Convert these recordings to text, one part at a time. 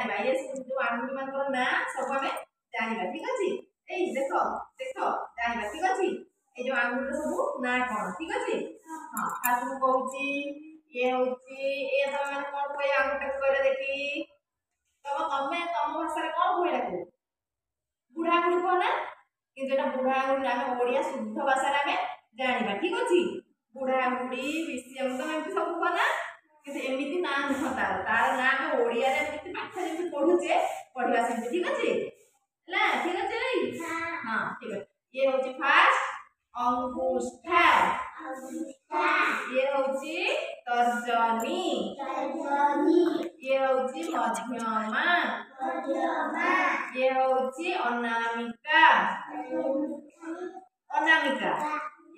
जानिबा ये जो आंगुठी मानकर ना सब हमें जानिबा ठीक अछि ए देखो देखो जानिबा ठीक अछि ए जो आंगुठी सब ना कोन ठीक अछि हां फास्ट मु कहूची ये होची ए तमे माने कोन कोइ आंगुठी कहले देखी तमे तम भाषा रे कोन कहले को बुढ़ा बुढ़ी को ना कि जेटा बुढ़ा बुढ़ी आमे ओडिया शुद्ध भाषा रे हमें जानिबा ठीक अछि बुढ़ा बुढ़ी विषय तमे सब को ना कि एमिति ना नहता तार ना हम ओडिया रे एमिति पाठ जे पढुचे पढिबा से ठीक अछि ला ठीक अछि हां ठीक अछि ये होची फास्ट अंगुष्ठा अंगुष्ठा ये होची तर्जनी तर्जनी ये होची मध्यमा मध्यमा ये होची अनामिका अनामिका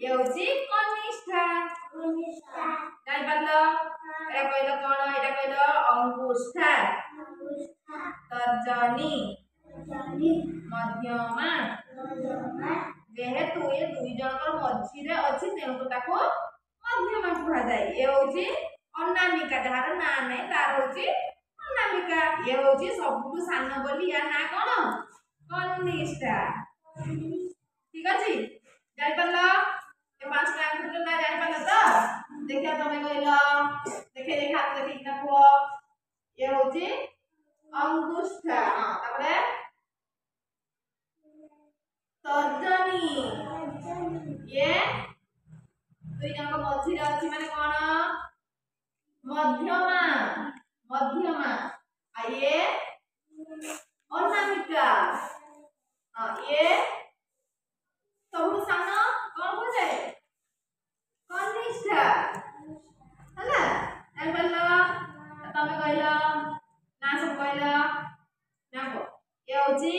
ये होची कनिष्ठा कनिष्ठा जाय पालो एटा कहलो कोन एटा कहलो अंगुष्ठा अंगुष्ठा तर्जनी तर्जनी मध्यमा मध्यमा जेहेतु ये दुई जनकर मझी रे अछि तेनु ताको मध्यमा कुहा जाय ए होची अनामिका जहार ना नै तार होची अनामिका ये होची सबटु सान बोली या ना कोन कनिष्ठा ठीक अछि जाय पालो ए पांचटा अंक ना जाय पालो तो देखिया तमे कहलो देखा देखि ना को ये होची अंगुष्ठा हां तापरे तर्जनी ये दुई जन को मझी रे अछि माने कोन मध्यमा मध्यमा आ ये अनामिका हां ये सबटु सान कोन हो जाय कनिष्ठा हला जाय पालो तमे कहलो ना सब कहलो ना को ये होची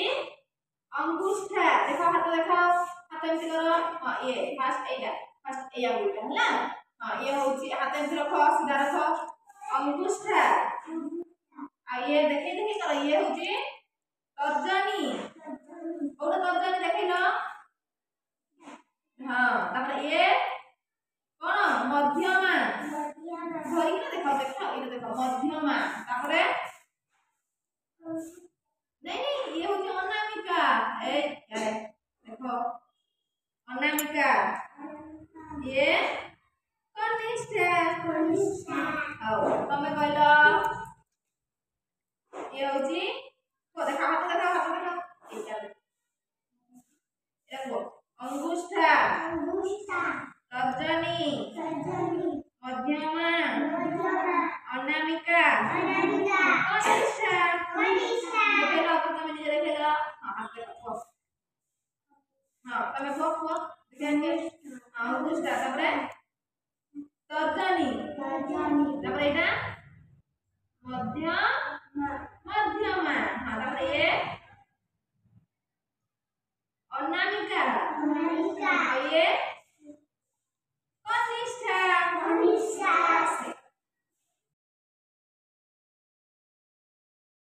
अंगुष्ठा देखो हाथ देखो हाथ एमति करो हां ये फास्ट एया बोलते हला हां ये होची हाथ एमति रखो सीधा रखो अंगुष्ठा आ ये देखि देखि करो ये होची तर्जनी ओटा तर्जनी देखिलो हां तापर ये कोन मध्यमा मध्यमा धरि के देखो देखो इने देखो मध्यमा तापर नहीं ये होची अनामिका ए देखो अनामिका ये कनिष्ठा कनिष्ठा आओ तमे कहलो ये होची को देखा हाथ देखो एटा देखो अंगुष्ठा अंगुष्ठा तर्जनी तर्जनी मध्यमा मध्यमा अनामिका अनामिका कनिष्ठा कनिष्ठा देखलो तमे निजे देखलो हां देखो हां तमे को देखिए अंगुष्ठा तापरे तर्जनी तर्जनी तापरे एटा मध्य